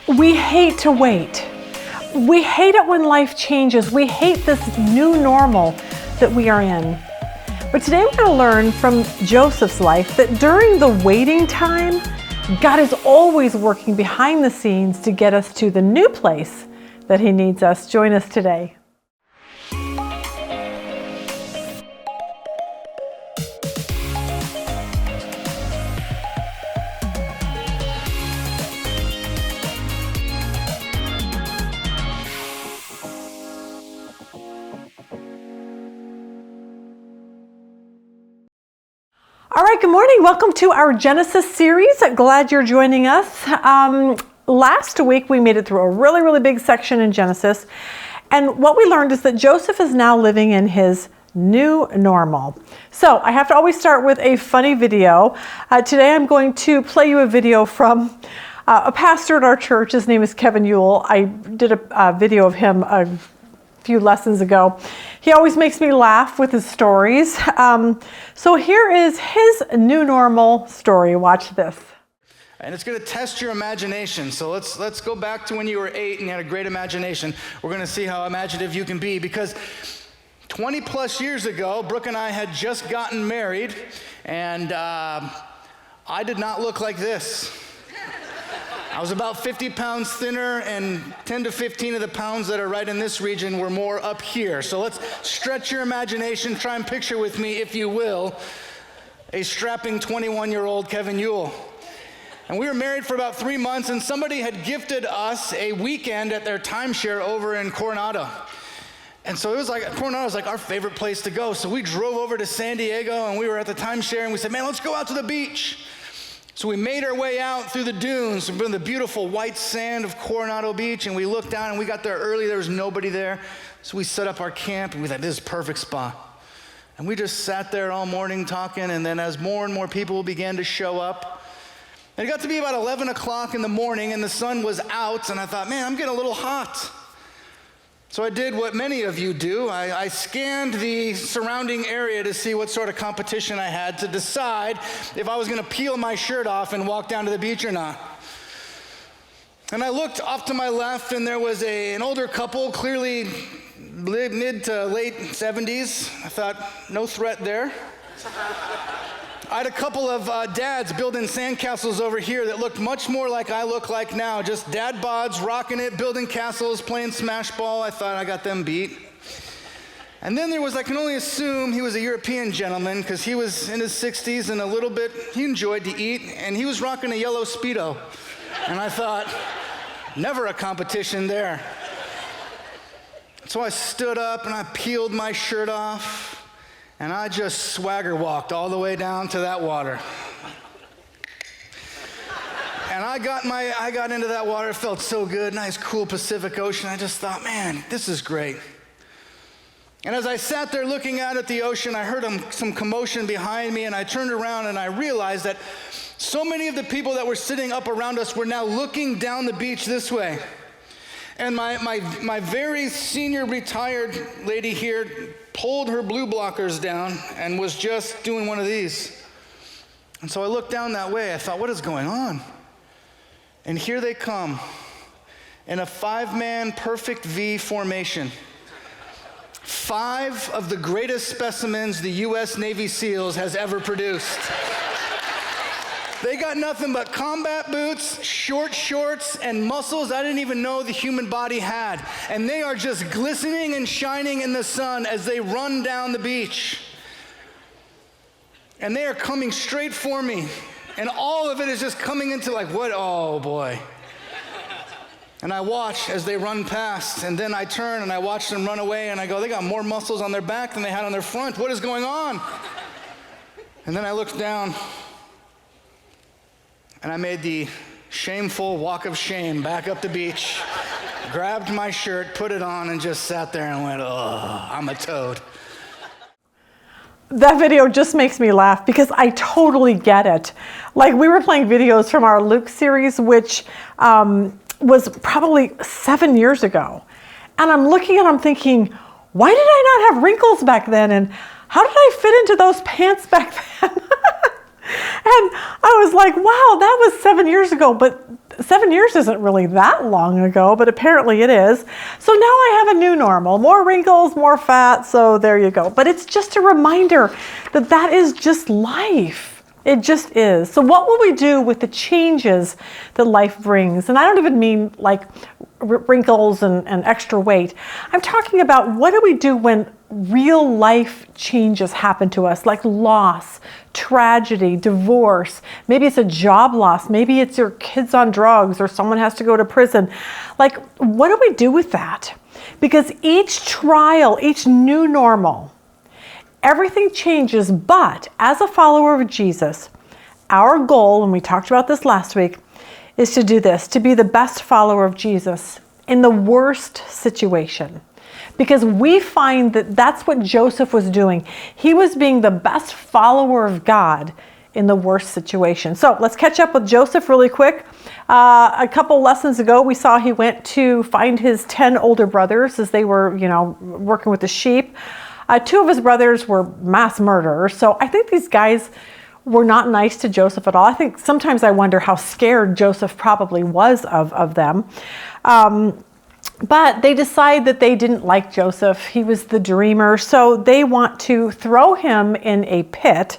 We hate to wait. We hate it when life changes. We hate this new normal that we are in. But today we're going to learn from Joseph's life that during the waiting time, God is always working behind the scenes to get us to the new place that He needs us. Join us today. All right, good morning. Welcome to our Genesis series. Glad you're joining us. Last week, we made it through a really big section in Genesis. And what we learned is that Joseph is now living in his new normal. So I have to always start with a funny video. Today, I'm going to play you a video from a pastor at our church. His name is Kevin Yule. I did a video of him a few lessons ago. He always makes me laugh with his stories. So here is his new normal story. Watch this. And it's going to test your imagination. So let's go back to when you were 8 and you had a great imagination. We're going to see how imaginative you can be, because 20 plus years ago, Brooke and I had just gotten married, and I did not look like this. I was about 50 pounds thinner, and 10 to 15 of the pounds that are right in this region were more up here. So let's stretch your imagination. Try and picture with me, if you will, a strapping 21-year-old Kevin Yule. And we were married for about 3 months, and somebody had gifted us a weekend at their timeshare over in Coronado. And so it was like, Coronado was like our favorite place to go. So we drove over to San Diego, and we were at the timeshare, and we said, man, let's go out to the beach. So we made our way out through the dunes, in the beautiful white sand of Coronado Beach, and we looked down, and we got there early. There was nobody there. So we set up our camp, and we thought, this is a perfect spot. And we just sat there all morning talking, and then as more and more people began to show up, and it got to be about 11 o'clock in the morning, and the sun was out, and I thought, man, I'm getting a little hot. So I did what many of you do. I scanned the surrounding area to see what sort of competition I had to decide if I was going to peel my shirt off and walk down to the beach or not. And I looked off to my left, and there was an older couple, clearly mid to late 70s. I thought, no threat there. I had a couple of dads building sandcastles over here that looked much more like I look like now. Just dad bods, rocking it, building castles, playing smash ball. I thought I got them beat. And then there was, I can only assume he was a European gentleman, because he was in his 60s and a little bit, he enjoyed to eat, and he was rocking a yellow Speedo. And I thought, never a competition there. So I stood up and I peeled my shirt off. And I just swagger walked all the way down to that water. And I got into that water. It felt so good, nice, cool Pacific Ocean. I just thought, man, this is great. And as I sat there looking out at the ocean, I heard some commotion behind me, and I turned around and I realized that so many of the people that were sitting up around us were now looking down the beach this way. And my very senior retired lady here pulled her blue blockers down and was just doing one of these. And so I looked down that way. I thought, what is going on? And here they come in a 5-man perfect V formation. 5 of the greatest specimens the U.S. Navy SEALs has ever produced. They got nothing but combat boots, short shorts, and muscles I didn't even know the human body had. And they are just glistening and shining in the sun as they run down the beach. And they are coming straight for me. And all of it is just coming into like, what? Oh, boy. And I watch as they run past, and then I turn and I watch them run away, and I go, they got more muscles on their back than they had on their front. What is going on? And then I looked down, and I made the shameful walk of shame back up the beach, grabbed my shirt, put it on, and just sat there and went, oh, I'm a toad. That video just makes me laugh because I totally get it. Like, we were playing videos from our Luke series, which was probably 7 years ago. And I'm looking and I'm thinking, why did I not have wrinkles back then? And how did I fit into those pants back then? And I was like, wow, that was 7 years ago. But 7 years isn't really that long ago, but apparently it is. So now I have a new normal, more wrinkles, more fat, so there you go. But it's just a reminder that that is just life. It just is. So what will we do with the changes that life brings? And I don't even mean like wrinkles and extra weight. I'm talking about what do we do when real life changes happen to us, like loss, tragedy, divorce. Maybe it's a job loss. Maybe it's your kids on drugs or someone has to go to prison. Like, what do we do with that? Because each trial, each new normal, everything changes, but as a follower of Jesus, our goal, and we talked about this last week, is to do this, to be the best follower of Jesus in the worst situation. Because we find that that's what Joseph was doing. He was being the best follower of God in the worst situation. So let's catch up with Joseph really quick. A couple lessons ago, we saw he went to find his 10 older brothers as they were, working with the sheep. 2 of his brothers were mass murderers. So I think these guys were not nice to Joseph at all. I think sometimes I wonder how scared Joseph probably was of them. But they decide that they didn't like Joseph. He was the dreamer. So they want to throw him in a pit.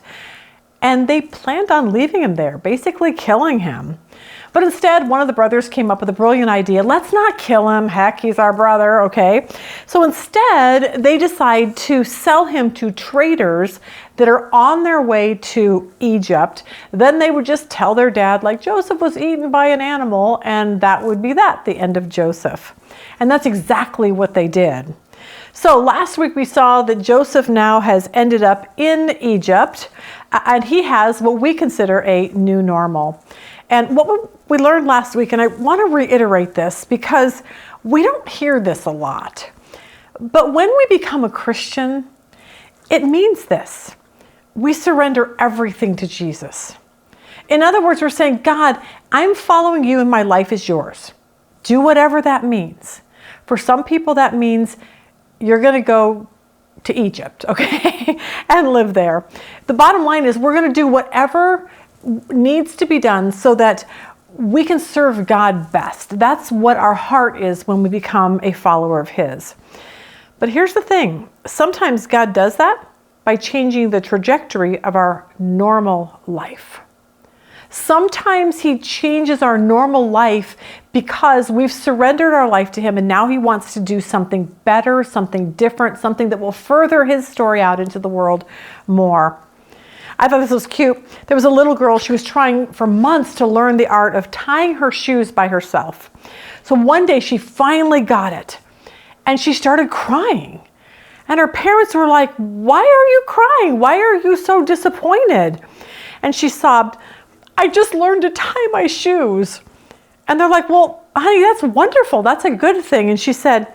And they planned on leaving him there, basically killing him. But instead, one of the brothers came up with a brilliant idea. Let's not kill him. Heck, he's our brother, okay? So instead, they decide to sell him to traders that are on their way to Egypt. Then they would just tell their dad, like, Joseph was eaten by an animal, and that would be that, the end of Joseph. And that's exactly what they did. So last week we saw that Joseph now has ended up in Egypt, and he has what we consider a new normal. And what we learned last week, and I want to reiterate this because we don't hear this a lot, but when we become a Christian, it means this. We surrender everything to Jesus. In other words, we're saying, God, I'm following you and my life is yours. Do whatever that means. For some people, that means you're going to go to Egypt, okay, and live there. The bottom line is we're going to do whatever needs to be done so that we can serve God best. That's what our heart is when we become a follower of His. But here's the thing. Sometimes God does that by changing the trajectory of our normal life. Sometimes He changes our normal life because we've surrendered our life to Him and now He wants to do something better, something different, something that will further His story out into the world more. I thought this was cute. There was a little girl, she was trying for months to learn the art of tying her shoes by herself. So one day she finally got it and she started crying. And her parents were like, "Why are you crying? Why are you so disappointed?" And she sobbed, "I just learned to tie my shoes." And they're like, "Well, honey, that's wonderful. That's a good thing." And she said,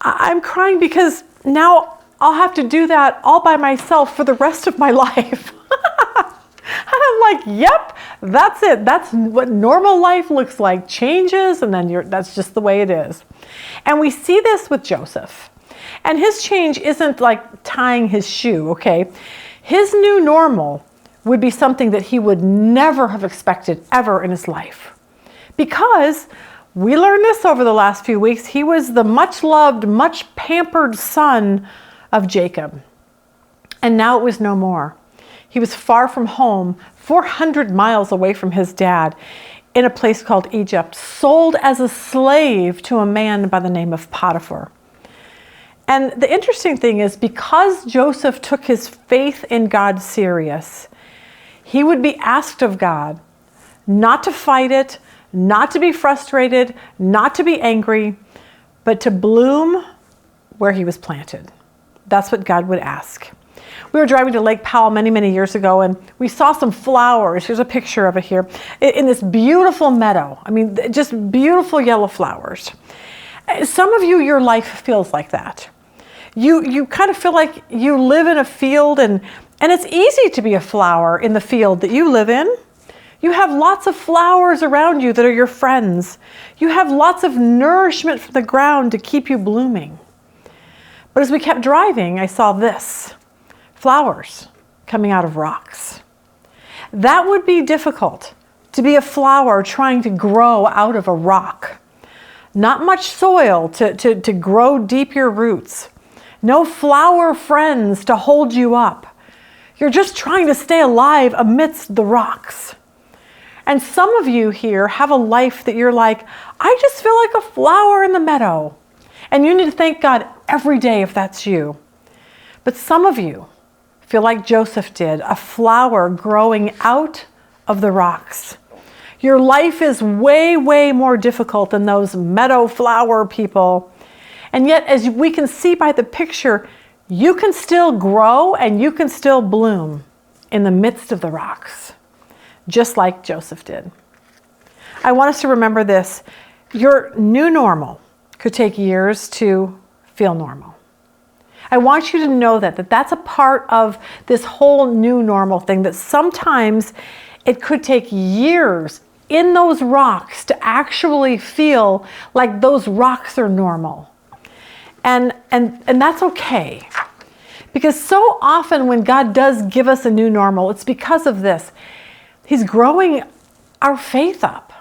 "I'm crying because now I'll have to do that all by myself for the rest of my life." And I'm like, yep, that's it. That's what normal life looks like. Changes, and then that's just the way it is. And we see this with Joseph. And his change isn't like tying his shoe, okay? His new normal would be something that he would never have expected ever in his life. Because we learned this over the last few weeks. He was the much loved, much pampered son of Jacob. And now it was no more. He was far from home, 400 miles away from his dad, in a place called Egypt, sold as a slave to a man by the name of Potiphar. And the interesting thing is, because Joseph took his faith in God serious, he would be asked of God not to fight it, not to be frustrated, not to be angry, but to bloom where he was planted. That's what God would ask. We were driving to Lake Powell many, many years ago, and we saw some flowers. Here's a picture of it here. In this beautiful meadow. I mean, just beautiful yellow flowers. Some of you, your life feels like that. You kind of feel like you live in a field, and it's easy to be a flower in the field that you live in. You have lots of flowers around you that are your friends. You have lots of nourishment from the ground to keep you blooming. But as we kept driving, I saw this. Flowers coming out of rocks. That would be difficult to be a flower trying to grow out of a rock. Not much soil to grow deep your roots. No flower friends to hold you up. You're just trying to stay alive amidst the rocks. And some of you here have a life that you're like, I just feel like a flower in the meadow. And you need to thank God every day if that's you. But some of you feel like Joseph did, a flower growing out of the rocks. Your life is way, way more difficult than those meadow flower people. And yet, as we can see by the picture, you can still grow and you can still bloom in the midst of the rocks, just like Joseph did. I want us to remember this. Your new normal could take years to feel normal. I want you to know that that's a part of this whole new normal thing, that sometimes it could take years in those rocks to actually feel like those rocks are normal. And that's okay. Because so often when God does give us a new normal, it's because of this. He's growing our faith up.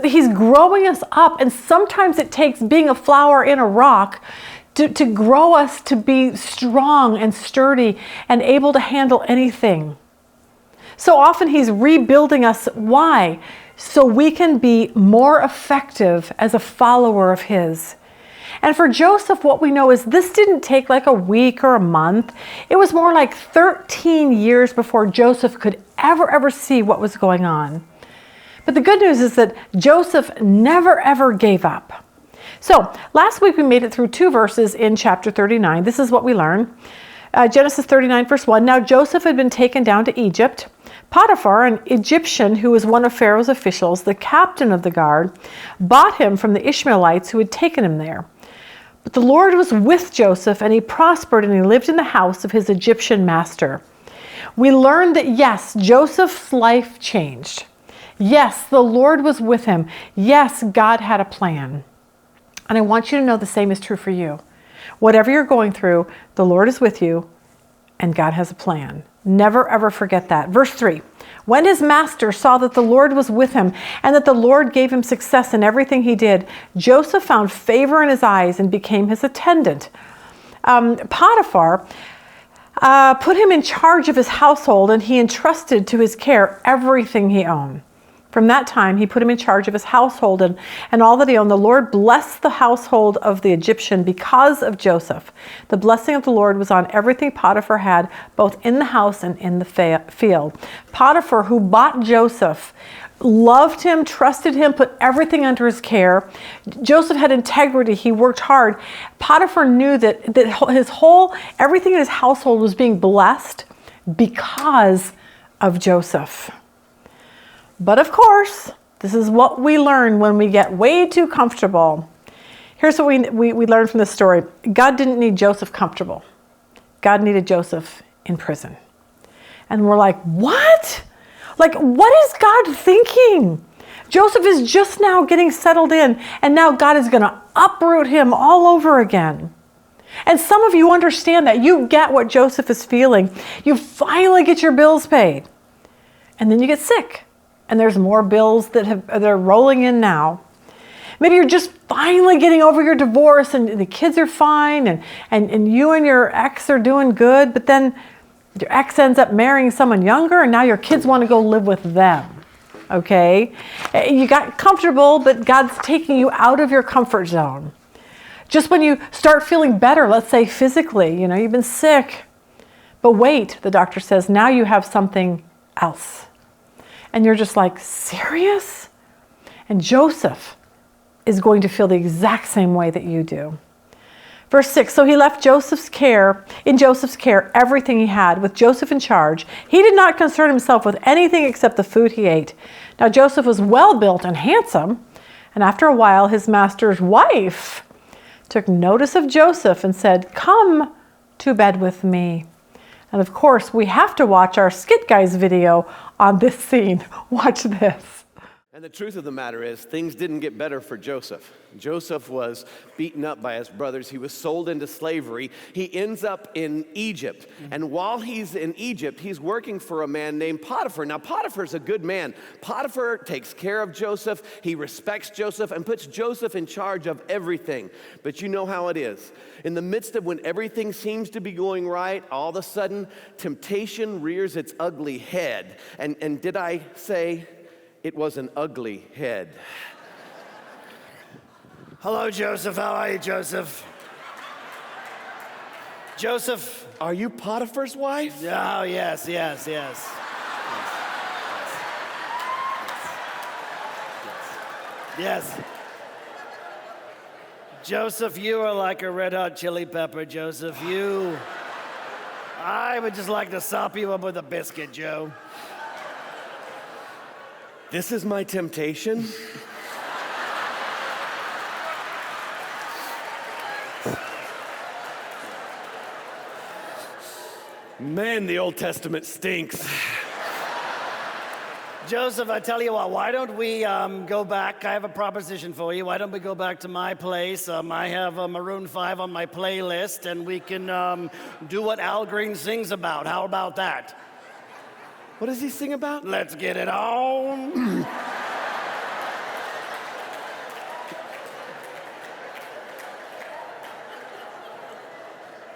He's growing us up. And sometimes it takes being a flower in a rock to grow us to be strong and sturdy and able to handle anything. So often he's rebuilding us. Why? So we can be more effective as a follower of his. And for Joseph, what we know is this didn't take like a week or a month. It was more like 13 years before Joseph could ever see what was going on. But the good news is that Joseph never ever gave up. So last week we made it through 2 verses in chapter 39. This is what we learned. Genesis 39 verse 1. Now Joseph had been taken down to Egypt. Potiphar, an Egyptian who was one of Pharaoh's officials, the captain of the guard, bought him from the Ishmaelites who had taken him there. But the Lord was with Joseph, and he prospered, and he lived in the house of his Egyptian master. We learned that yes, Joseph's life changed. Yes, the Lord was with him. Yes, God had a plan. And I want you to know the same is true for you. Whatever you're going through, the Lord is with you and God has a plan. Never ever forget that. Verse 3, when his master saw that the Lord was with him and that the Lord gave him success in everything he did, Joseph found favor in his eyes and became his attendant. Potiphar put him in charge of his household, and he entrusted to his care everything he owned. From that time, he put him in charge of his household and all that he owned. The Lord blessed the household of the Egyptian because of Joseph. The blessing of the Lord was on everything Potiphar had, both in the house and in the field. Potiphar, who bought Joseph, loved him, trusted him, put everything under his care. Joseph had integrity. He worked hard. Potiphar knew that everything in his household was being blessed because of Joseph. But of course, this is what we learn when we get way too comfortable. Here's what we learned from this story. God didn't need Joseph comfortable. God needed Joseph in prison. And we're like, what? Like, what is God thinking? Joseph is just now getting settled in, and now God is going to uproot him all over again. And some of you understand that. You get what Joseph is feeling. You finally get your bills paid. And then you get sick. And there's more bills that are rolling in now. Maybe you're just finally getting over your divorce and the kids are fine and you and your ex are doing good, but then your ex ends up marrying someone younger and now your kids want to go live with them. Okay? You got comfortable, but God's taking you out of your comfort zone. Just when you start feeling better, let's say physically, you've been sick. But wait, the doctor says, now you have something else. And you're just like, serious? And Joseph is going to feel the exact same way that you do. Verse 6, so he left in Joseph's care, everything he had, with Joseph in charge. He did not concern himself with anything except the food he ate. Now Joseph was well built and handsome, and after a while his master's wife took notice of Joseph and said, come to bed with me. And of course, we have to watch our Skit Guys video on this scene. Watch this. And the truth of the matter is, things didn't get better for Joseph. Joseph was beaten up by his brothers. He was sold into slavery. He ends up in Egypt. And while he's in Egypt, he's working for a man named Potiphar. Now, Potiphar's a good man. Potiphar takes care of Joseph. He respects Joseph and puts Joseph in charge of everything. But you know how it is. In the midst of when everything seems to be going right, all of a sudden, temptation rears its ugly head. And did I say it was an ugly head? Hello, Joseph. How are you, Joseph? Joseph. Are you Potiphar's wife? Oh, yes. Yes. Joseph, you are like a red hot chili pepper, Joseph. I would just like to sop you up with a biscuit, Joe. This is my temptation. Man, the Old Testament stinks. Joseph, I tell you what, why don't we go back? I have a proposition for you. Why don't we go back to my place? I have Maroon 5 on my playlist, and we can do what Al Green sings about. How about that? What does he sing about? Let's get it on.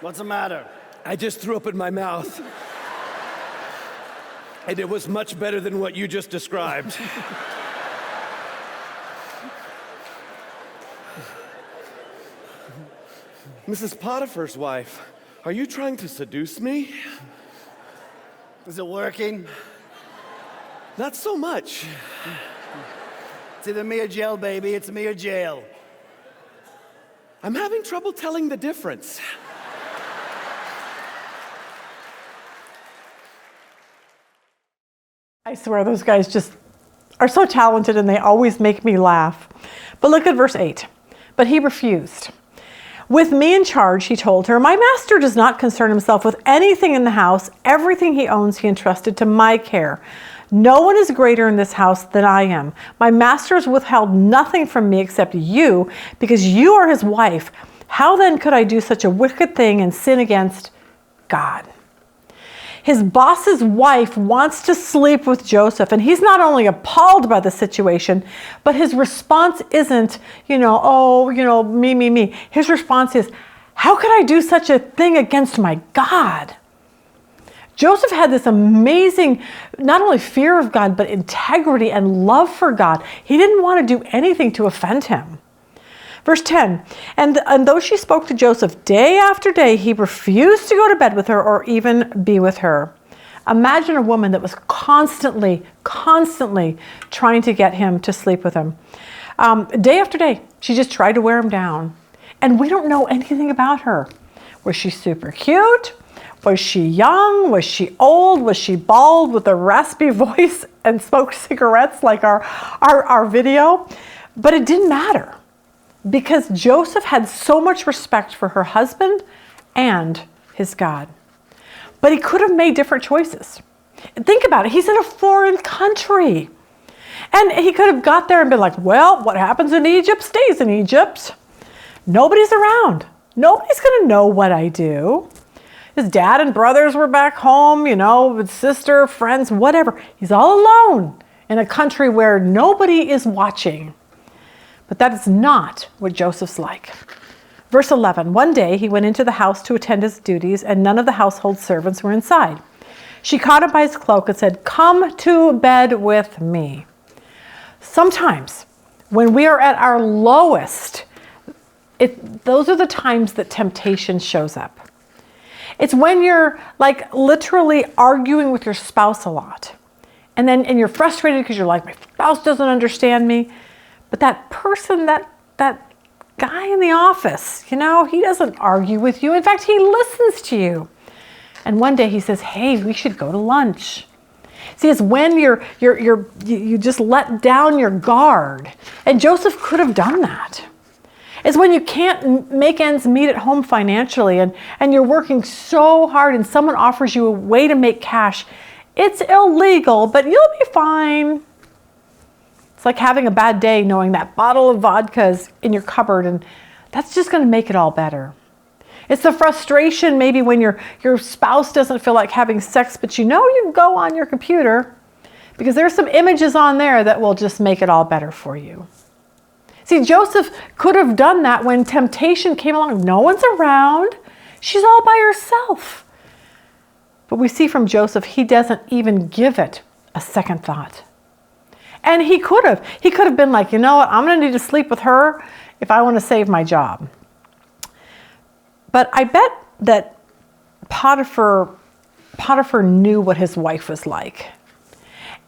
What's the matter? I just threw up in my mouth. And it was much better than what you just described. Mrs. Potiphar's wife, are you trying to seduce me? Is it working? Not so much. It's either me or jail, baby. It's me or jail. I'm having trouble telling the difference. I swear those guys just are so talented and they always make me laugh. But look at verse 8. But he refused. With me in charge, he told her, my master does not concern himself with anything in the house. Everything he owns he entrusted to my care. No one is greater in this house than I am. My master has withheld nothing from me except you, because you are his wife. How then could I do such a wicked thing and sin against God? His boss's wife wants to sleep with Joseph, and he's not only appalled by the situation, but his response isn't, me. His response is, how could I do such a thing against my God? Joseph had this amazing, not only fear of God, but integrity and love for God. He didn't want to do anything to offend him. Verse 10, and though she spoke to Joseph day after day, he refused to go to bed with her or even be with her. Imagine a woman that was constantly trying to get him to sleep with him. Day after day, she just tried to wear him down. And we don't know anything about her. Was she super cute? Was she young? Was she old? Was she bald with a raspy voice and smoked cigarettes like our video? But it didn't matter, because Joseph had so much respect for her husband and his God. But he could have made different choices. Think about it. He's in a foreign country. And he could have got there and been like, well, what happens in Egypt stays in Egypt. Nobody's around. Nobody's going to know what I do. His dad and brothers were back home, with sister, friends, whatever. He's all alone in a country where nobody is watching. But that is not what Joseph's like. Verse 11, one day he went into the house to attend his duties, and none of the household servants were inside. She caught him by his cloak and said, come to bed with me. Sometimes when we are at our lowest, those are the times that temptation shows up. It's when you're like literally arguing with your spouse a lot. And you're frustrated because you're like, my spouse doesn't understand me. But that person, that guy in the office, he doesn't argue with you. In fact, he listens to you. And one day he says, hey, we should go to lunch. See, it's when you just let down your guard. And Joseph could have done that. It's when you can't make ends meet at home financially and you're working so hard and someone offers you a way to make cash. It's illegal, but you'll be fine. It's like having a bad day knowing that bottle of vodka is in your cupboard, and that's just going to make it all better. It's the frustration maybe when your spouse doesn't feel like having sex, but you can go on your computer because there's some images on there that will just make it all better for you. See, Joseph could have done that when temptation came along. No one's around. She's all by herself. But we see from Joseph, he doesn't even give it a second thought. And he could have. He could have been like, you know what, I'm going to need to sleep with her if I want to save my job. But I bet that Potiphar knew what his wife was like.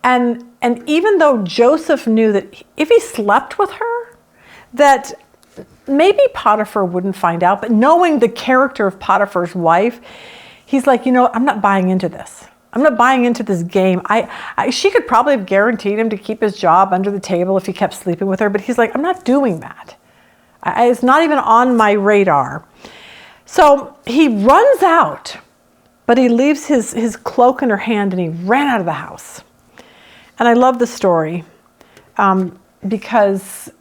And even though Joseph knew that if he slept with her, that maybe Potiphar wouldn't find out, but knowing the character of Potiphar's wife, he's like, I'm not buying into this. I'm not buying into this game. She could probably have guaranteed him to keep his job under the table if he kept sleeping with her, but he's like, I'm not doing that. It's not even on my radar. So he runs out, but he leaves his cloak in her hand and he ran out of the house. And I love the story because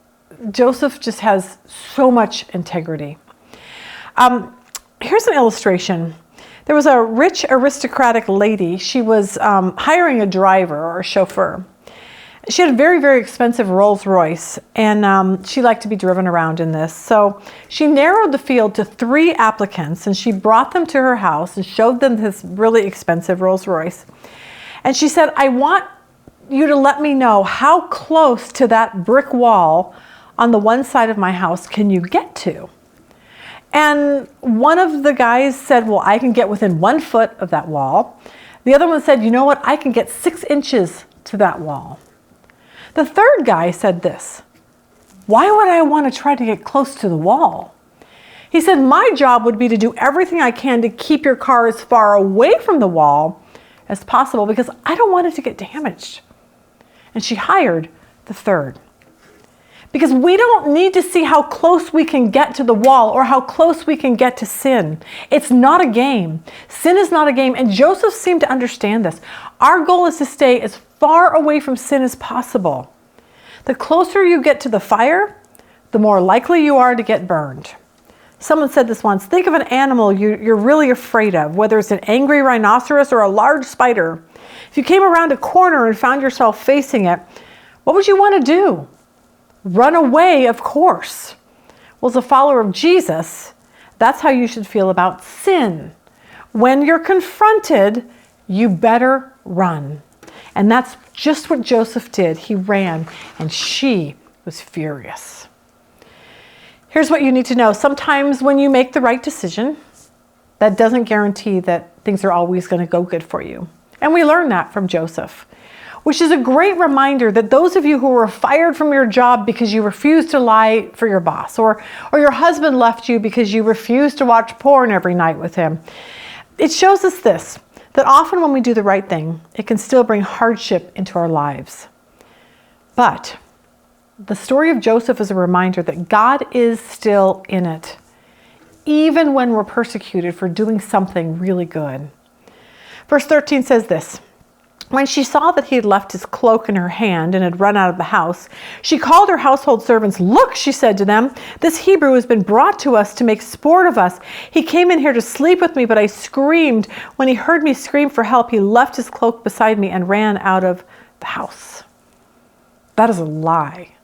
Joseph just has so much integrity. Here's an illustration. There was a rich aristocratic lady. She was hiring a driver or a chauffeur. She had a very, very expensive Rolls Royce, and she liked to be driven around in this. So she narrowed the field to 3 applicants, and she brought them to her house and showed them this really expensive Rolls Royce. And she said, I want you to let me know how close to that brick wall on the one side of my house can you get to? And one of the guys said, well, I can get within 1 foot of that wall. The other one said, you know what? I can get 6 inches to that wall. The third guy said this, why would I want to try to get close to the wall? He said, my job would be to do everything I can to keep your car as far away from the wall as possible because I don't want it to get damaged. And she hired the third. Because we don't need to see how close we can get to the wall or how close we can get to sin. It's not a game. Sin is not a game, and Joseph seemed to understand this. Our goal is to stay as far away from sin as possible. The closer you get to the fire, the more likely you are to get burned. Someone said this once, think of an animal you're really afraid of, whether it's an angry rhinoceros or a large spider. If you came around a corner and found yourself facing it, what would you want to do? Run away, of course. Well, as a follower of Jesus, that's how you should feel about sin. When you're confronted, you better run. And that's just what Joseph did. He ran, and she was furious. Here's what you need to know. Sometimes when you make the right decision, that doesn't guarantee that things are always going to go good for you. And we learn that from Joseph, which is a great reminder that those of you who were fired from your job because you refused to lie for your boss, or your husband left you because you refused to watch porn every night with him, it shows us this, that often when we do the right thing, it can still bring hardship into our lives. But the story of Joseph is a reminder that God is still in it, even when we're persecuted for doing something really good. Verse 13 says this, when she saw that he had left his cloak in her hand and had run out of the house, she called her household servants. Look, she said to them, this Hebrew has been brought to us to make sport of us. He came in here to sleep with me, but I screamed. When he heard me scream for help, he left his cloak beside me and ran out of the house. That is a lie.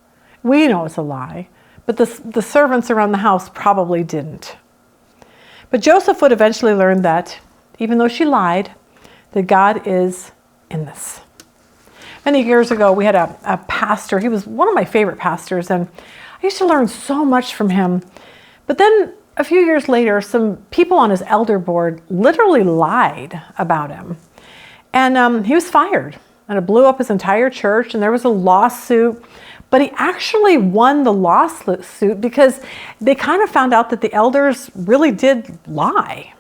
We know it's a lie, but the servants around the house probably didn't. But Joseph would eventually learn that, even though she lied, that God is in this. Many years ago, we had a pastor. He was one of my favorite pastors, and I used to learn so much from him. But then a few years later, some people on his elder board literally lied about him. And he was fired, and it blew up his entire church, and there was a lawsuit. But he actually won the lawsuit because they kind of found out that the elders really did lie.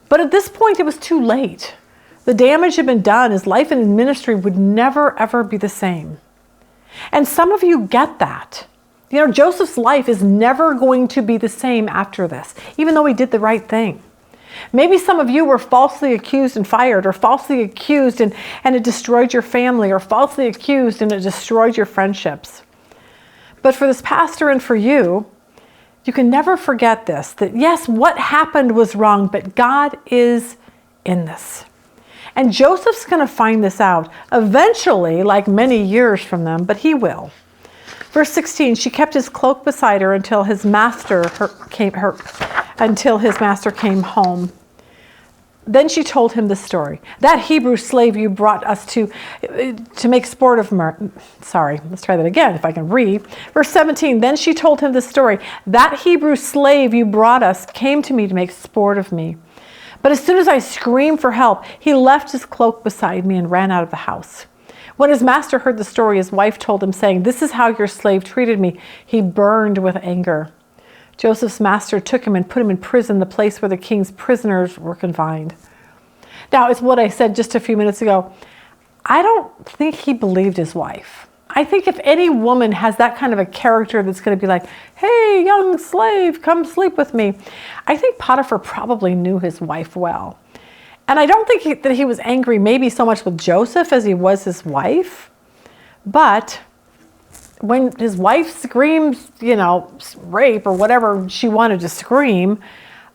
But at this point, it was too late. The damage had been done. His life in ministry would never, ever be the same. And some of you get that. You know, Joseph's life is never going to be the same after this, even though he did the right thing. Maybe some of you were falsely accused and fired, or falsely accused and it destroyed your family, or falsely accused and it destroyed your friendships. But for this pastor and for you, you can never forget this, that yes, what happened was wrong, but God is in this. And Joseph's going to find this out eventually, like many years from them, but he will. Verse 16, she kept his cloak beside her until his master came home. Then she told him the story. That Hebrew slave you brought us to make sport of Sorry, let's try that again if I can read. Verse 17, then she told him the story. That Hebrew slave you brought us came to me to make sport of me. But as soon as I screamed for help, he left his cloak beside me and ran out of the house. When his master heard the story, his wife told him, saying, this is how your slave treated me. He burned with anger. Joseph's master took him and put him in prison, the place where the king's prisoners were confined. Now, it's what I said just a few minutes ago. I don't think he believed his wife. I think if any woman has that kind of a character that's going to be like, hey, young slave, come sleep with me, I think Potiphar probably knew his wife well. And I don't think that he was angry maybe so much with Joseph as he was his wife. But when his wife screams, rape or whatever she wanted to scream,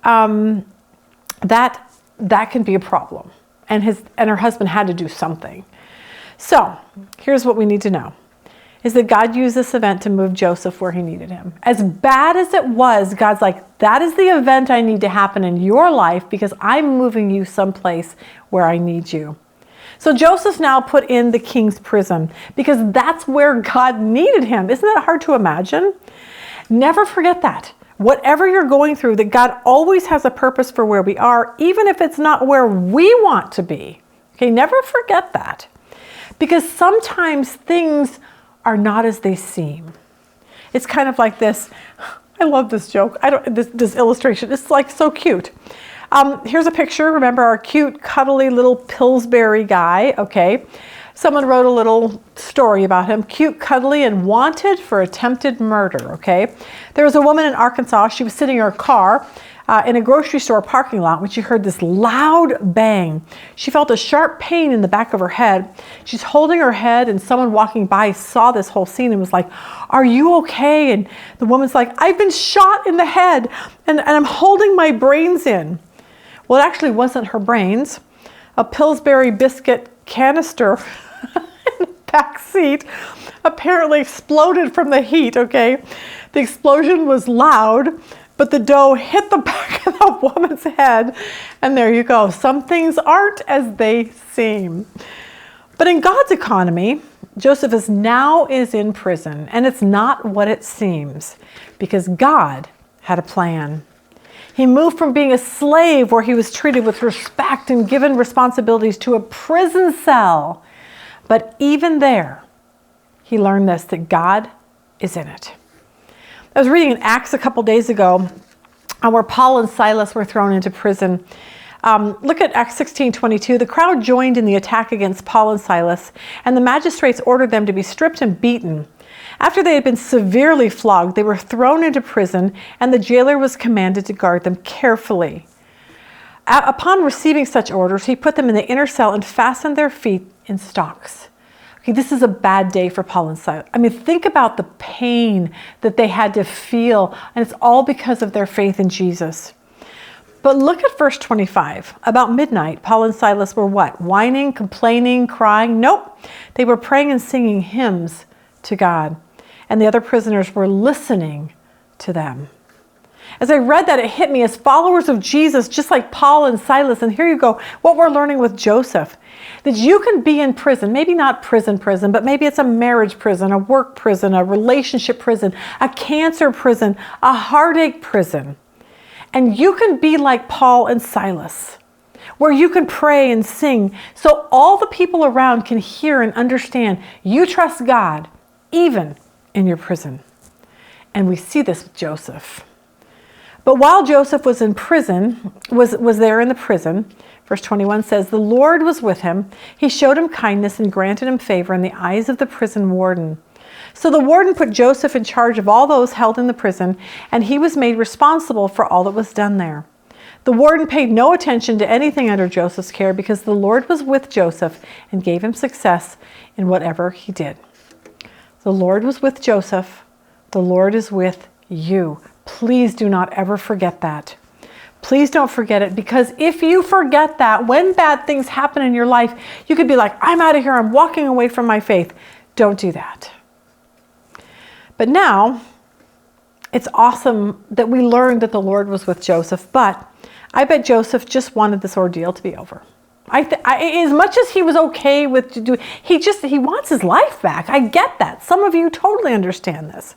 that can be a problem. And her husband had to do something. So here's what we need to know, is that God used this event to move Joseph where he needed him. As bad as it was, God's like, that is the event I need to happen in your life because I'm moving you someplace where I need you. So Joseph's now put in the king's prison because that's where God needed him. Isn't that hard to imagine? Never forget that. Whatever you're going through, that God always has a purpose for where we are, even if it's not where we want to be. Okay, never forget that. Because sometimes things are not as they seem. It's kind of like this. I love this joke. This illustration. It's like so cute. Here's a picture. Remember our cute, cuddly little Pillsbury guy, okay? Someone wrote a little story about him. Cute, cuddly, and wanted for attempted murder, okay? There was a woman in Arkansas. She was sitting in her car in a grocery store parking lot when she heard this loud bang. She felt a sharp pain in the back of her head. She's holding her head, and someone walking by saw this whole scene and was like, are you okay? And the woman's like, I've been shot in the head, and I'm holding my brains in. Well, it actually wasn't her brains. A Pillsbury biscuit canister in the back seat apparently exploded from the heat, okay? The explosion was loud, but the dough hit the back of the woman's head, and there you go. Some things aren't as they seem. But in God's economy, Joseph is in prison, and it's not what it seems, because God had a plan. He moved from being a slave where he was treated with respect and given responsibilities to a prison cell. But even there, he learned this, that God is in it. I was reading in Acts a couple days ago where Paul and Silas were thrown into prison. Look at Acts 16:22. The crowd joined in the attack against Paul and Silas, and the magistrates ordered them to be stripped and beaten. After they had been severely flogged, they were thrown into prison, and the jailer was commanded to guard them carefully. Upon receiving such orders, he put them in the inner cell and fastened their feet in stocks. Okay, this is a bad day for Paul and Silas. I mean, think about the pain that they had to feel, and it's all because of their faith in Jesus. But look at verse 25. About midnight, Paul and Silas were what? Whining, complaining, crying? Nope. They were praying and singing hymns to God. And the other prisoners were listening to them. As I read that, it hit me as followers of Jesus, just like Paul and Silas. And here you go, what we're learning with Joseph. That you can be in prison, maybe not prison, but maybe it's a marriage prison, a work prison, a relationship prison, a cancer prison, a heartache prison. And you can be like Paul and Silas, where you can pray and sing so all the people around can hear and understand you trust God, even in your prison. And we see this with Joseph. But while Joseph was in prison, was there in the prison, verse 21 says, the Lord was with him. He showed him kindness and granted him favor in the eyes of the prison warden. So the warden put Joseph in charge of all those held in the prison, and he was made responsible for all that was done there. The warden paid no attention to anything under Joseph's care because the Lord was with Joseph and gave him success in whatever he did. The Lord was with Joseph. The Lord is with you. Please do not ever forget that. Please don't forget it, because if you forget that, when bad things happen in your life, you could be like, I'm out of here. I'm walking away from my faith. Don't do that. But now, it's awesome that we learned that the Lord was with Joseph, but I bet Joseph just wanted this ordeal to be over. As much as he was okay with to do, he wants his life back. I get that. Some of you totally understand this.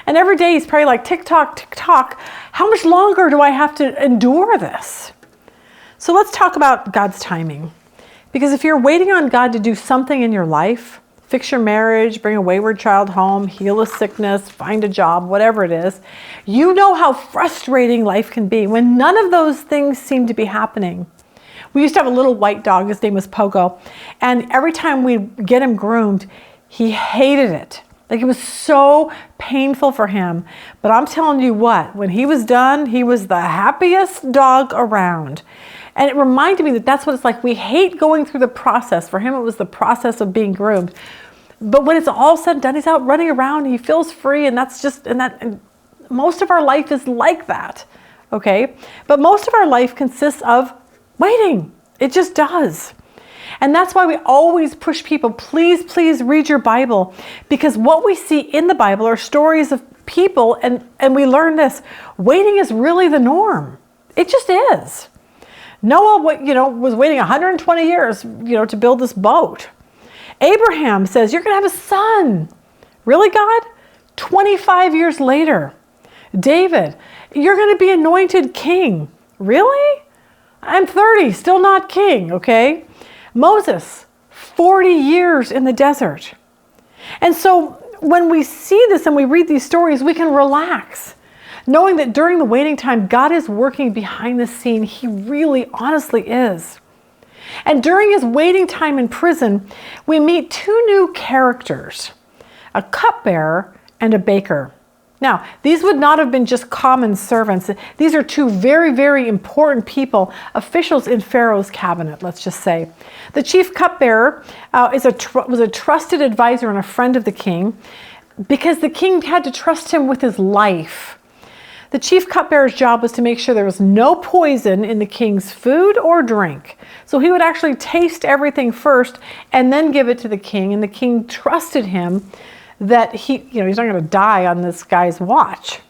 And every day he's probably like, tick tock, how much longer do I have to endure this? So let's talk about God's timing. Because if you're waiting on God to do something in your life, fix your marriage, bring a wayward child home, heal a sickness, find a job, whatever it is, you know how frustrating life can be when none of those things seem to be happening. We used to have a little white dog, his name was Pogo, and every time we'd get him groomed, he hated it. Like, it was so painful for him. But I'm telling you what, when he was done, he was the happiest dog around. And it reminded me that that's what it's like. We hate going through the process. For him, it was the process of being groomed. But when it's all said and done, he's out running around, and he feels free, and and most of our life is like that, okay? But most of our life consists of waiting. It just does. And that's why we always push people, please read your Bible, because what we see in the Bible are stories of people, and we learn this. Waiting is really the norm. It just is. Noah, was waiting 120 years, to build this boat. Abraham says, you're going to have a son. Really, God? 25 years later. David, you're going to be anointed king. Really? I'm 30, still not king, okay? Moses, 40 years in the desert. And so when we see this and we read these stories, we can relax, knowing that during the waiting time, God is working behind the scene. He really, honestly is. And during his waiting time in prison, we meet two new characters, a cupbearer and a baker. Now, these would not have been just common servants. These are two very, very important people, officials in Pharaoh's cabinet, let's just say. The chief cupbearer was a trusted advisor and a friend of the king, because the king had to trust him with his life. The chief cupbearer's job was to make sure there was no poison in the king's food or drink. So he would actually taste everything first and then give it to the king, and the king trusted him that he's not going to die on this guy's watch.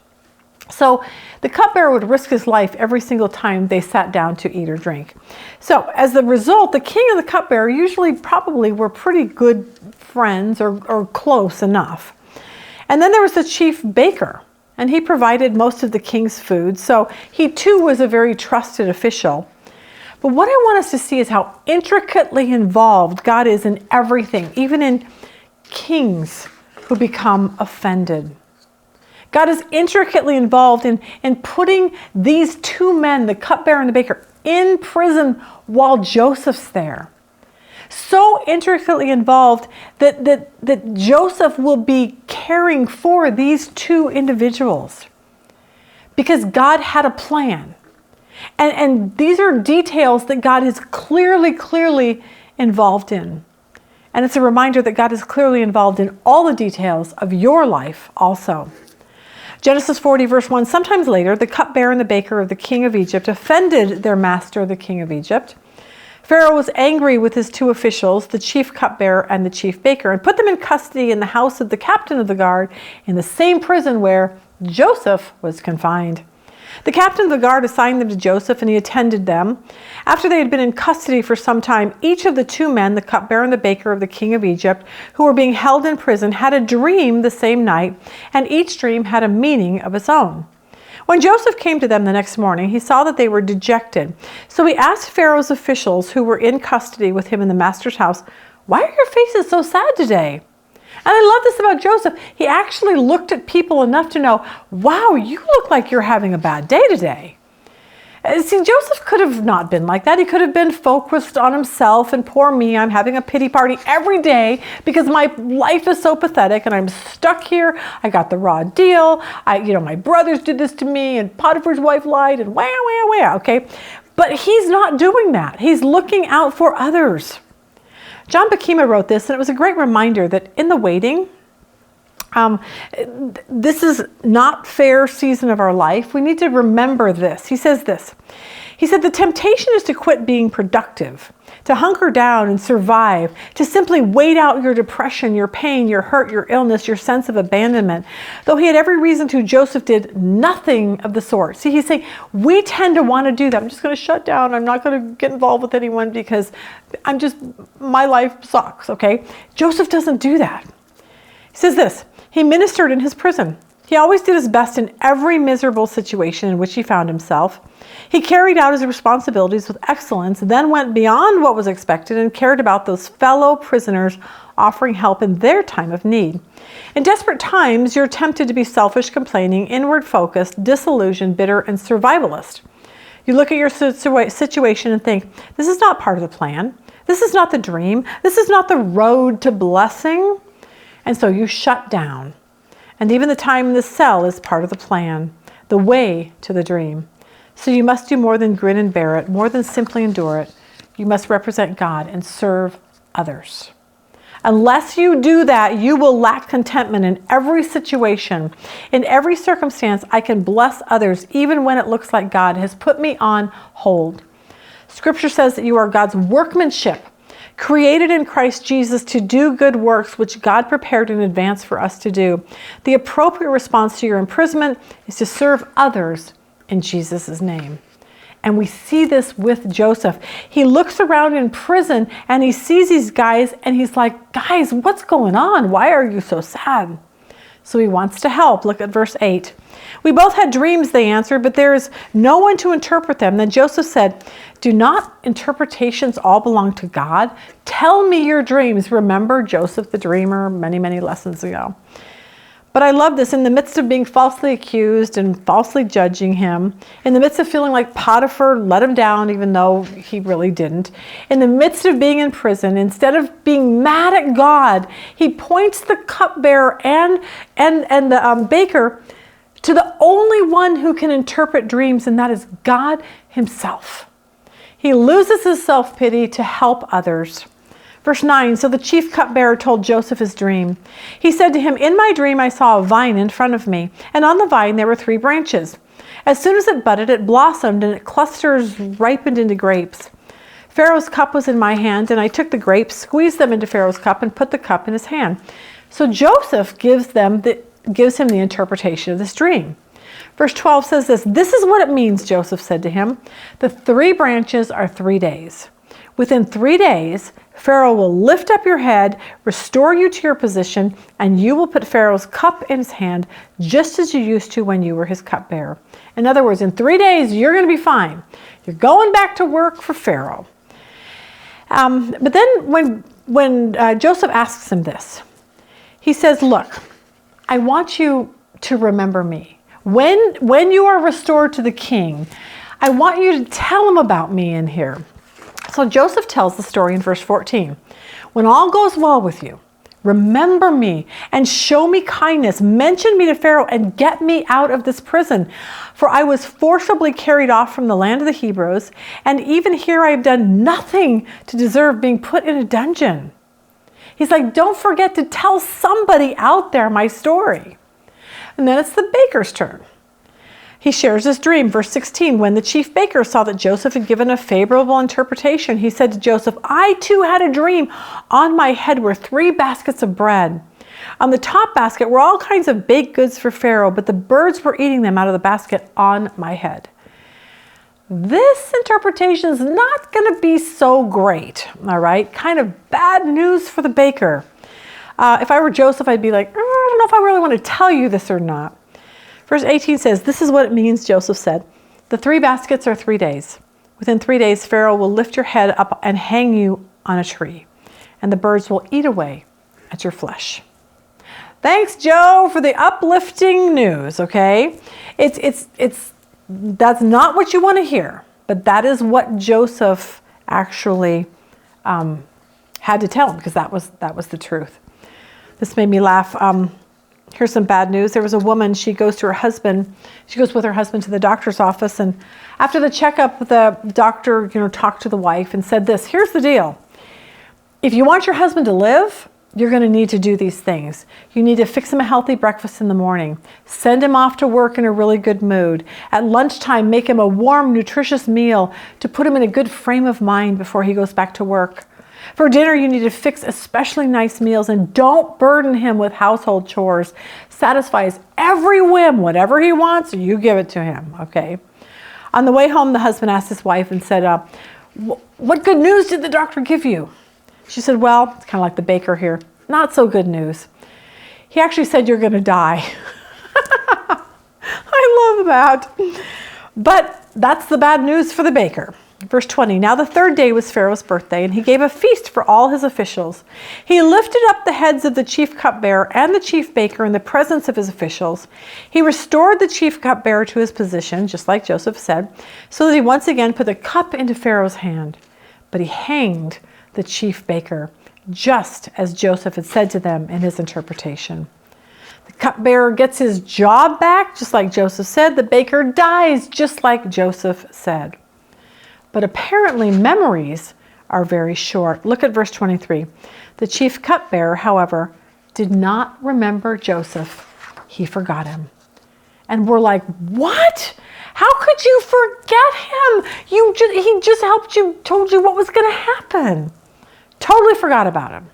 So the cupbearer would risk his life every single time they sat down to eat or drink. So as a result, the king and the cupbearer usually probably were pretty good friends or close enough. And then there was the chief baker, and he provided most of the king's food. So he too was a very trusted official. But what I want us to see is how intricately involved God is in everything, even in kings who become offended. God is intricately involved in putting these two men, the cupbearer and the baker, in prison while Joseph's there. So intricately involved that Joseph will be caring for these two individuals because God had a plan. And these are details that God is clearly involved in. And it's a reminder that God is clearly involved in all the details of your life also. Genesis 40 verse 1, sometimes later, the cupbearer and the baker of the king of Egypt offended their master, the king of Egypt. Pharaoh was angry with his two officials, the chief cupbearer and the chief baker, and put them in custody in the house of the captain of the guard in the same prison where Joseph was confined. The captain of the guard assigned them to Joseph, and he attended them. After they had been in custody for some time, each of the two men, the cupbearer and the baker of the king of Egypt, who were being held in prison, had a dream the same night, and each dream had a meaning of its own. When Joseph came to them the next morning, he saw that they were dejected. So he asked Pharaoh's officials who were in custody with him in the master's house, "Why are your faces so sad today?" And I love this about Joseph. He actually looked at people enough to know, wow, you look like you're having a bad day today. See, Joseph could have not been like that. He could have been focused on himself and poor me. I'm having a pity party every day because my life is so pathetic and I'm stuck here. I got the raw deal. My brothers did this to me and Potiphar's wife lied and wah, okay? But he's not doing that. He's looking out for others. John Bakima wrote this, and it was a great reminder that in the waiting, this is not fair season of our life. We need to remember this. He says this. He said, the temptation is to quit being productive, to hunker down and survive, to simply wait out your depression, your pain, your hurt, your illness, your sense of abandonment. Though he had every reason to, Joseph did nothing of the sort. See, he's saying, we tend to want to do that. I'm just going to shut down. I'm not going to get involved with anyone because my life sucks, okay? Joseph doesn't do that. He says this. He ministered in his prison. He always did his best in every miserable situation in which he found himself. He carried out his responsibilities with excellence, then went beyond what was expected and cared about those fellow prisoners, offering help in their time of need. In desperate times, you're tempted to be selfish, complaining, inward-focused, disillusioned, bitter, and survivalist. You look at your situation and think, this is not part of the plan. This is not the dream. This is not the road to blessing. And so you shut down. And even the time in the cell is part of the plan, the way to the dream. So you must do more than grin and bear it, more than simply endure it. You must represent God and serve others. Unless you do that, you will lack contentment in every situation. In every circumstance, I can bless others, even when it looks like God has put me on hold. Scripture says that you are God's workmanship, created in Christ Jesus to do good works which God prepared in advance for us to do. The appropriate response to your imprisonment is to serve others in Jesus' name. And we see this with Joseph. He looks around in prison and he sees these guys and he's like, guys, what's going on? Why are you so sad? So he wants to help. Look at verse 8. We both had dreams, they answered, but there is no one to interpret them. Then Joseph said, do not interpretations all belong to God? Tell me your dreams. Remember Joseph the dreamer many, many lessons ago. But I love this. In the midst of being falsely accused and falsely judging him, in the midst of feeling like Potiphar let him down even though he really didn't, in the midst of being in prison, instead of being mad at God, he points the cupbearer and the baker to the only one who can interpret dreams, and that is God himself. He loses his self-pity to help others. Verse 9, so the chief cupbearer told Joseph his dream. He said to him, in my dream I saw a vine in front of me, and on the vine there were 3 branches. As soon as it budded, it blossomed, and its clusters ripened into grapes. Pharaoh's cup was in my hand, and I took the grapes, squeezed them into Pharaoh's cup, and put the cup in his hand. So Joseph gives him the interpretation of this dream. Verse 12 says this is what it means, Joseph said to him. The 3 branches are 3 days. Within 3 days, Pharaoh will lift up your head, restore you to your position, and you will put Pharaoh's cup in his hand, just as you used to when you were his cupbearer. In other words, in 3 days, you're going to be fine. You're going back to work for Pharaoh. But then when Joseph asks him this, he says, look, I want you to remember me. When you are restored to the king, I want you to tell him about me in here. So Joseph tells the story in verse 14. When all goes well with you, remember me and show me kindness. Mention me to Pharaoh and get me out of this prison. For I was forcibly carried off from the land of the Hebrews, and even here I have done nothing to deserve being put in a dungeon. He's like, don't forget to tell somebody out there my story. And then it's the baker's turn. He shares his dream. Verse 16, when the chief baker saw that Joseph had given a favorable interpretation, he said to Joseph, I too had a dream. On my head were 3 baskets of bread. On the top basket were all kinds of baked goods for Pharaoh, but the birds were eating them out of the basket on my head. This interpretation is not going to be so great, all right? Kind of bad news for the baker. If I were Joseph, I'd be like, I don't know if I really want to tell you this or not. Verse 18 says, this is what it means, Joseph said. The 3 baskets are 3 days. Within 3 days, Pharaoh will lift your head up and hang you on a tree, and the birds will eat away at your flesh. Thanks, Joe, for the uplifting news, okay? It's That's not what you want to hear, but that is what Joseph actually had to tell him, because that was the truth. This made me laugh. Here's some bad news. There was a woman, she goes with her husband to the doctor's office, and after the checkup, the doctor, talked to the wife and said this: here's the deal. If you want your husband to live, you're going to need to do these things. You need to fix him a healthy breakfast in the morning. Send him off to work in a really good mood. At lunchtime, make him a warm, nutritious meal to put him in a good frame of mind before he goes back to work. For dinner, you need to fix especially nice meals, and don't burden him with household chores. Satisfy his every whim. Whatever he wants, you give it to him, okay? On the way home, the husband asked his wife and said, what good news did the doctor give you? She said, well, it's kind of like the baker here. Not so good news. He actually said you're going to die. I love that. But that's the bad news for the baker. Verse 20, now the third day was Pharaoh's birthday, and he gave a feast for all his officials. He lifted up the heads of the chief cupbearer and the chief baker in the presence of his officials. He restored the chief cupbearer to his position, just like Joseph said, so that he once again put the cup into Pharaoh's hand. But he hanged the chief baker, just as Joseph had said to them in his interpretation. The cupbearer gets his job back, just like Joseph said. The baker dies, just like Joseph said. But apparently memories are very short. Look at verse 23. The chief cupbearer, however, did not remember Joseph. He forgot him. And we're like, what? How could you forget him? He just helped you, told you what was going to happen. Totally forgot about him.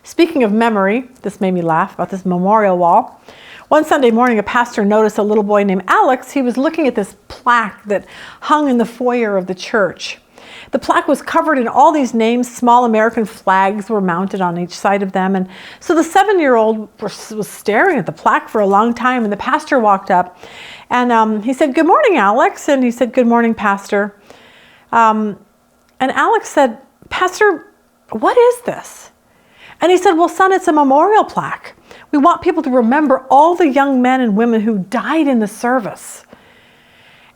Speaking of memory, this made me laugh about this memorial wall. One Sunday morning, a pastor noticed a little boy named Alex. He was looking at this plaque that hung in the foyer of the church. The plaque was covered in all these names. Small American flags were mounted on each side of them. And so the 7-year-old was staring at the plaque for a long time, and the pastor walked up and he said, good morning, Alex. And he said, good morning, Pastor. And Alex said, Pastor, what is this? And he said, well, son, it's a memorial plaque. We want people to remember all the young men and women who died in the service.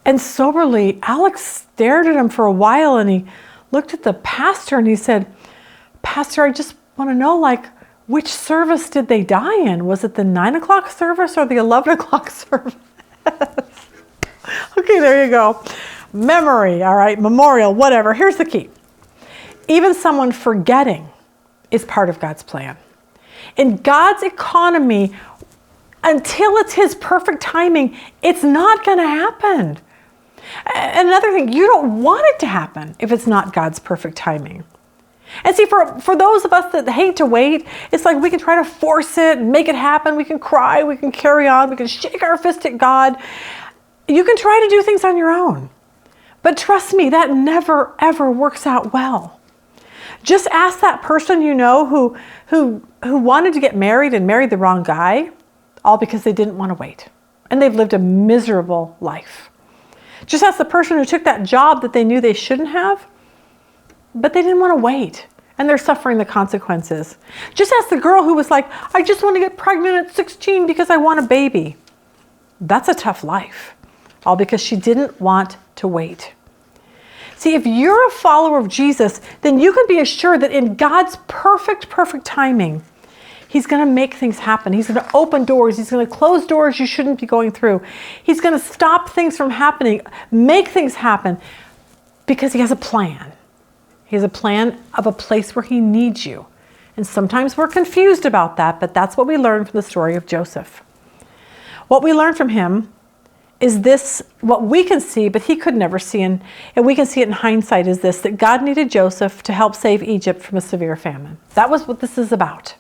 And soberly, Alex stared at him for a while, and he looked at the pastor and he said, Pastor, I just want to know, which service did they die in? Was it the 9 o'clock service or the 11 o'clock service? Okay, there you go. Memory, all right, memorial, whatever. Here's the key. Even someone forgetting is part of God's plan. In God's economy, until it's his perfect timing, it's not going to happen. Another thing, you don't want it to happen if it's not God's perfect timing. And see, for those of us that hate to wait, it's like we can try to force it and make it happen. We can cry, we can carry on, we can shake our fist at God. You can try to do things on your own. But trust me, that never, ever works out well. Just ask that person you know who wanted to get married and married the wrong guy, all because they didn't want to wait. And they've lived a miserable life. Just ask the person who took that job that they knew they shouldn't have, but they didn't want to wait, and they're suffering the consequences. Just ask the girl who was like, I just want to get pregnant at 16 because I want a baby. That's a tough life, all because she didn't want to wait. See, if you're a follower of Jesus, then you can be assured that in God's perfect timing, he's going to make things happen. He's going to open doors. He's going to close doors you shouldn't be going through. He's going to stop things from happening, make things happen, because he has a plan. He has a plan of a place where he needs you. And sometimes we're confused about that, but that's what we learn from the story of Joseph. What we learn from him is this, what we can see, but he could never see, and we can see it in hindsight, is this, that God needed Joseph to help save Egypt from a severe famine. That was what this is about.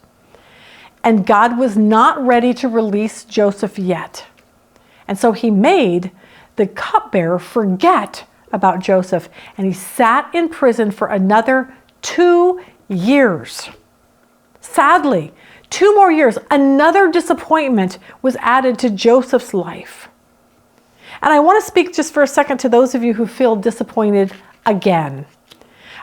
And God was not ready to release Joseph yet. And so he made the cupbearer forget about Joseph, and he sat in prison for another 2 years. Sadly, 2 more years, another disappointment was added to Joseph's life. And I want to speak just for a second to those of you who feel disappointed again.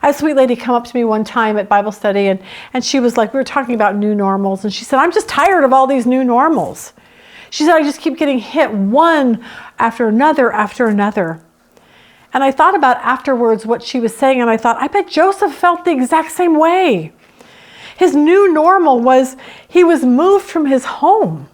I had a sweet lady come up to me one time at Bible study, and she was like, we were talking about new normals, and she said, I'm just tired of all these new normals. She said, I just keep getting hit one after another after another. And I thought about afterwards what she was saying, and I thought, I bet Joseph felt the exact same way. His new normal was he was moved from his home,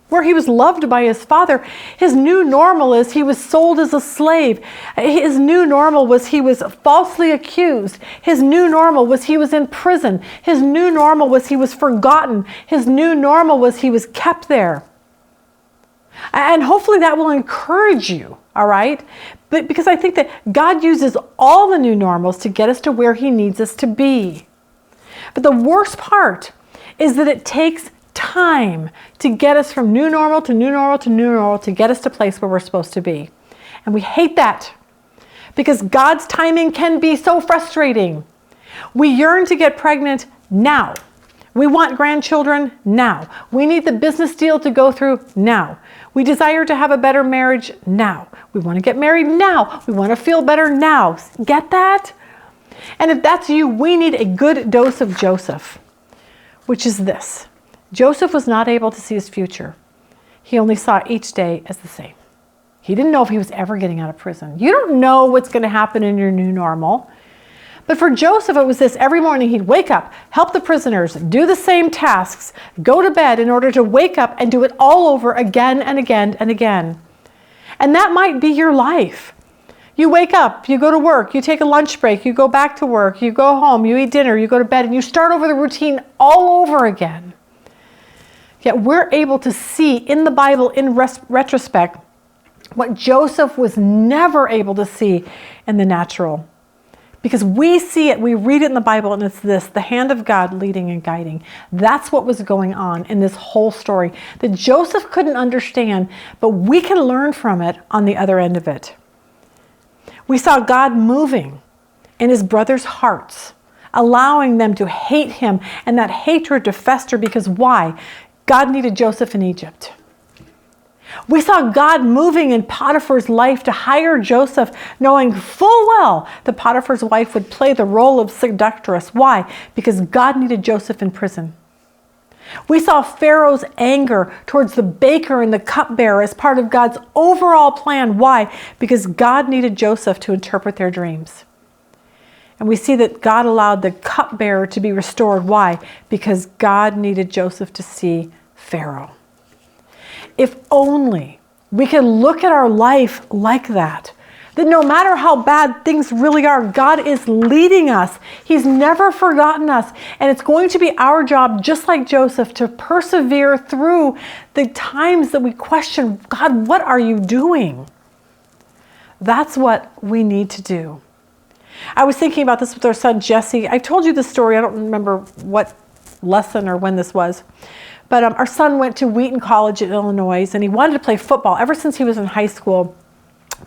where he was loved by his father. His new normal is he was sold as a slave. His new normal was he was falsely accused. His new normal was he was in prison. His new normal was he was forgotten. His new normal was he was kept there. And hopefully that will encourage you, all right? But because I think that God uses all the new normals to get us to where he needs us to be. But the worst part is that it takes time to get us from new normal to new normal to new normal to get us to a place where we're supposed to be. And we hate that because God's timing can be so frustrating. We yearn to get pregnant now. We want grandchildren now. We need the business deal to go through now. We desire to have a better marriage now. We want to get married now. We want to feel better now. Get that? And if that's you, we need a good dose of Joseph, which is this. Joseph was not able to see his future. He only saw each day as the same. He didn't know if he was ever getting out of prison. You don't know what's going to happen in your new normal. But for Joseph, it was this. Every morning he'd wake up, help the prisoners, do the same tasks, go to bed in order to wake up and do it all over again and again and again. And that might be your life. You wake up, you go to work, you take a lunch break, you go back to work, you go home, you eat dinner, you go to bed, and you start over the routine all over again. Yet we're able to see in the Bible, in retrospect, what Joseph was never able to see in the natural. Because we see it, we read it in the Bible, and it's this, the hand of God leading and guiding. That's what was going on in this whole story that Joseph couldn't understand, but we can learn from it on the other end of it. We saw God moving in his brothers' hearts, allowing them to hate him and that hatred to fester because why? God needed Joseph in Egypt. We saw God moving in Potiphar's life to hire Joseph, knowing full well that Potiphar's wife would play the role of seductress. Why? Because God needed Joseph in prison. We saw Pharaoh's anger towards the baker and the cupbearer as part of God's overall plan. Why? Because God needed Joseph to interpret their dreams. And we see that God allowed the cupbearer to be restored. Why? Because God needed Joseph to see Pharaoh. If only we could look at our life like that no matter how bad things really are, God is leading us. He's never forgotten us. And it's going to be our job, just like Joseph, to persevere through the times that we question, God, what are you doing? That's what we need to do. I was thinking about this with our son, Jesse. I told you this story. I don't remember what lesson or when this was. But our son went to Wheaton College in Illinois, and he wanted to play football ever since he was in high school.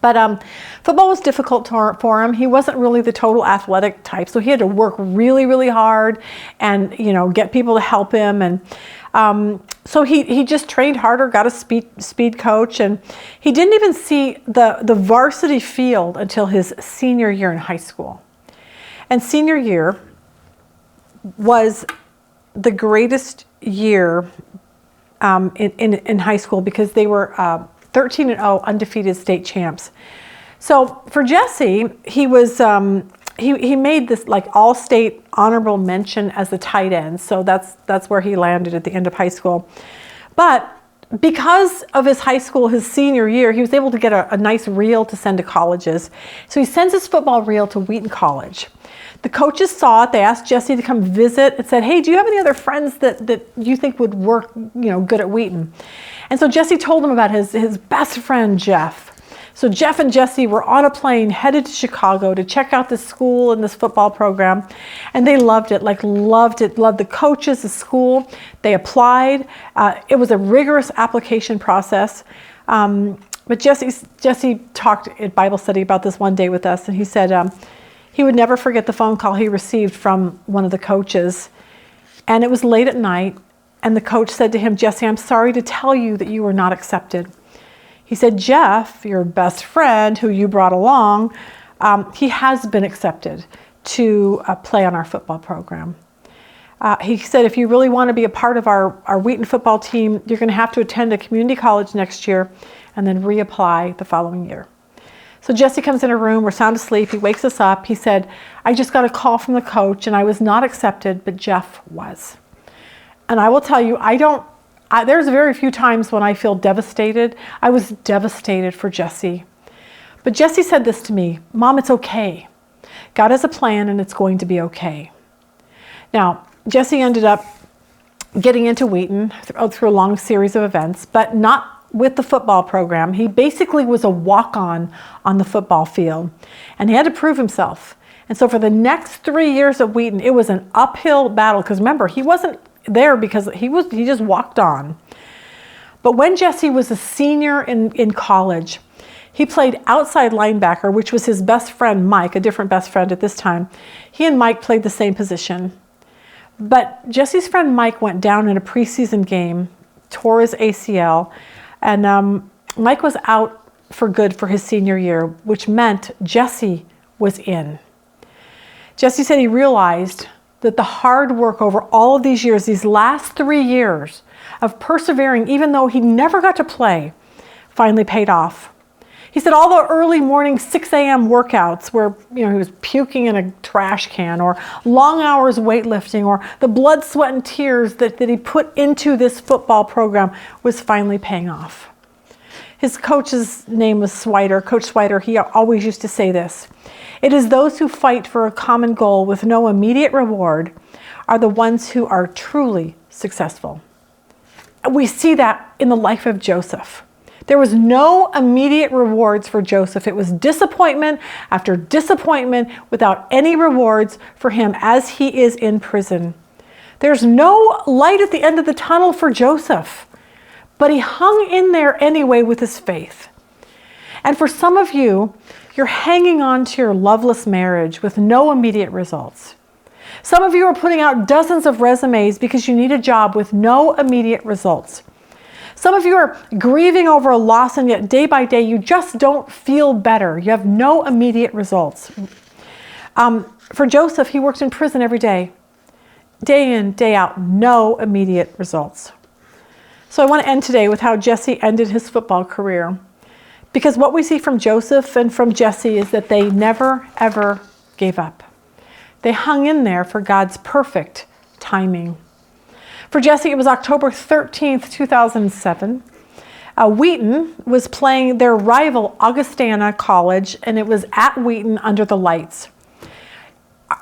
But football was difficult for him. He wasn't really the total athletic type, so he had to work really, really hard and, get people to help him. And so he just trained harder, got a speed coach, and he didn't even see the varsity field until his senior year in high school. And senior year was the greatest year in high school because they were 13-0 undefeated state champs. So for Jesse, he was he made this like all-state honorable mention as the tight end. So that's where he landed at the end of high school. But because of his high school, his senior year, he was able to get a nice reel to send to colleges. So he sends his football reel to Wheaton College. The coaches saw it. They asked Jesse to come visit and said, hey, do you have any other friends that you think would work, good at Wheaton? And so Jesse told them about his best friend, Jeff. So Jeff and Jesse were on a plane headed to Chicago to check out this school and this football program. And they loved it, loved the coaches, the school. They applied. It was a rigorous application process. But Jesse talked at Bible study about this one day with us. And he said he would never forget the phone call he received from one of the coaches. And it was late at night. And the coach said to him, Jesse, I'm sorry to tell you that you were not accepted. He said, Jeff, your best friend who you brought along, he has been accepted to play on our football program. He said, if you really want to be a part of our Wheaton football team, you're going to have to attend a community college next year and then reapply the following year. So Jesse comes in a room, we're sound asleep, he wakes us up. He said, I just got a call from the coach and I was not accepted, but Jeff was. And I will tell you, there's very few times when I feel devastated. I was devastated for Jesse. But Jesse said this to me, Mom, it's okay. God has a plan and it's going to be okay. Now, Jesse ended up getting into Wheaton through a long series of events, but not with the football program. He basically was a walk-on the football field, and he had to prove himself. And so for the next 3 years at Wheaton, it was an uphill battle, because remember, he wasn't there because he just walked on. But when Jesse was a senior in college, he played outside linebacker, which was his best friend, Mike, a different best friend at this time. He and Mike played the same position. But Jesse's friend Mike went down in a preseason game, tore his ACL, and Mike was out for good for his senior year, which meant Jesse was in. Jesse said he realized that the hard work over all of these years, these last 3 years of persevering, even though he never got to play, finally paid off. He said all the early morning 6 a.m. workouts where he was puking in a trash can, or long hours weightlifting, or the blood, sweat, and tears that he put into this football program was finally paying off. His coach's name was Swider. Coach Swider, he always used to say this: it is those who fight for a common goal with no immediate reward are the ones who are truly successful. We see that in the life of Joseph. There was no immediate rewards for Joseph. It was disappointment after disappointment without any rewards for him as he is in prison. There's no light at the end of the tunnel for Joseph, but he hung in there anyway with his faith. And for some of you, you're hanging on to your loveless marriage with no immediate results. Some of you are putting out dozens of resumes because you need a job with no immediate results. Some of you are grieving over a loss, and yet day by day you just don't feel better. You have no immediate results. For Joseph, he worked in prison every day in, day out, no immediate results. So I want to end today with how Jesse ended his football career. Because what we see from Joseph and from Jesse is that they never, ever gave up. They hung in there for God's perfect timing. For Jesse, it was October 13th, 2007. Wheaton was playing their rival Augustana College, and it was at Wheaton under the lights.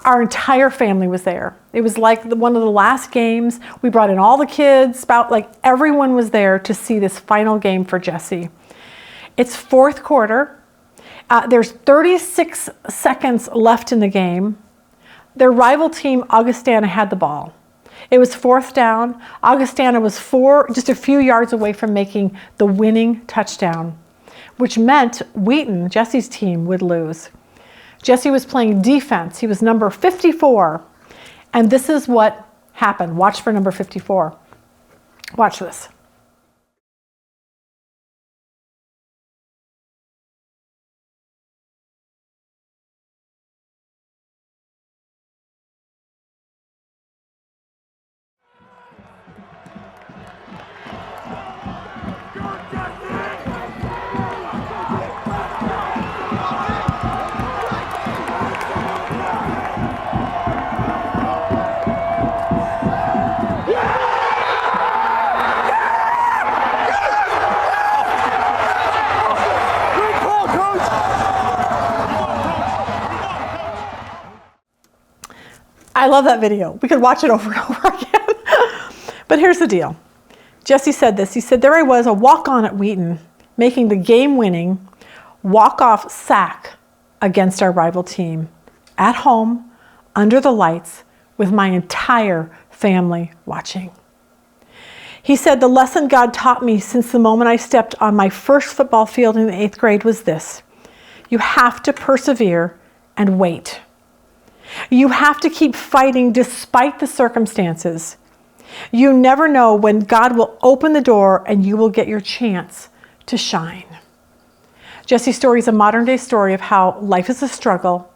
Our entire family was there. It was like one of the last games. We brought in all the kids, everyone was there to see this final game for Jesse. It's fourth quarter. There's 36 seconds left in the game. Their rival team, Augustana, had the ball. It was fourth down. Augustana was just a few yards away from making the winning touchdown, which meant Wheaton, Jesse's team, would lose. Jesse was playing defense. He was number 54. And this is what happened. Watch for number 54. Watch this. I love that video. We could watch it over and over again. But here's the deal. Jesse said this. He said, there I was, a walk-on at Wheaton, making the game-winning walk-off sack against our rival team, at home, under the lights, with my entire family watching. He said, the lesson God taught me since the moment I stepped on my first football field in the 8th grade was this: you have to persevere and wait. You have to keep fighting despite the circumstances. You never know when God will open the door and you will get your chance to shine. Jesse's story is a modern day story of how life is a struggle.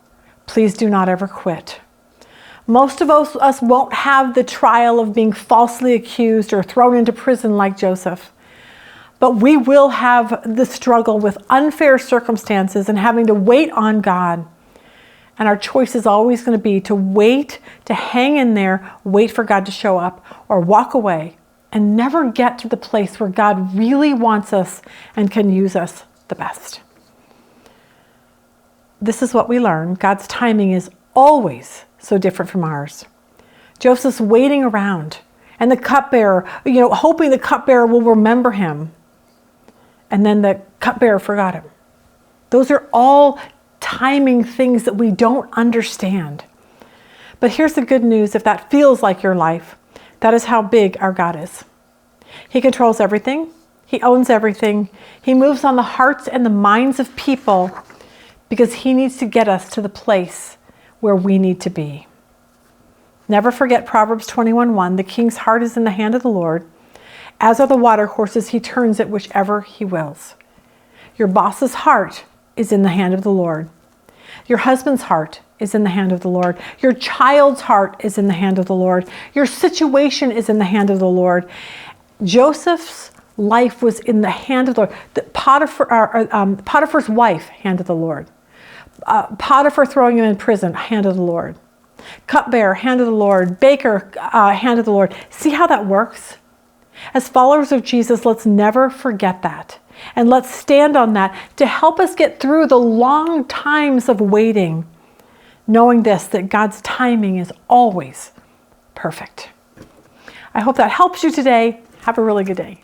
Please do not ever quit. Most of us won't have the trial of being falsely accused or thrown into prison like Joseph. But we will have the struggle with unfair circumstances and having to wait on God. And our choice is always going to be to wait, to hang in there, wait for God to show up, or walk away and never get to the place where God really wants us and can use us the best. This is what we learn. God's timing is always so different from ours. Joseph's waiting around, and the cupbearer, hoping the cupbearer will remember him. And then the cupbearer forgot him. Those are all timing things that we don't understand. But here's the good news. If that feels like your life, that is how big our God is. He controls everything. He owns everything. He moves on the hearts and the minds of people because he needs to get us to the place where we need to be. Never forget Proverbs 21:1. The king's heart is in the hand of the Lord. As are the water courses, he turns it whichever he wills. Your boss's heart is in the hand of the Lord. Your husband's heart is in the hand of the Lord. Your child's heart is in the hand of the Lord. Your situation is in the hand of the Lord. Joseph's life was in the hand of the Lord. Potiphar's wife, hand of the Lord. Potiphar throwing him in prison, hand of the Lord. Cupbearer, hand of the Lord. Baker, hand of the Lord. See how that works? As followers of Jesus, let's never forget that. And let's stand on that to help us get through the long times of waiting, knowing this, that God's timing is always perfect. I hope that helps you today. Have a really good day.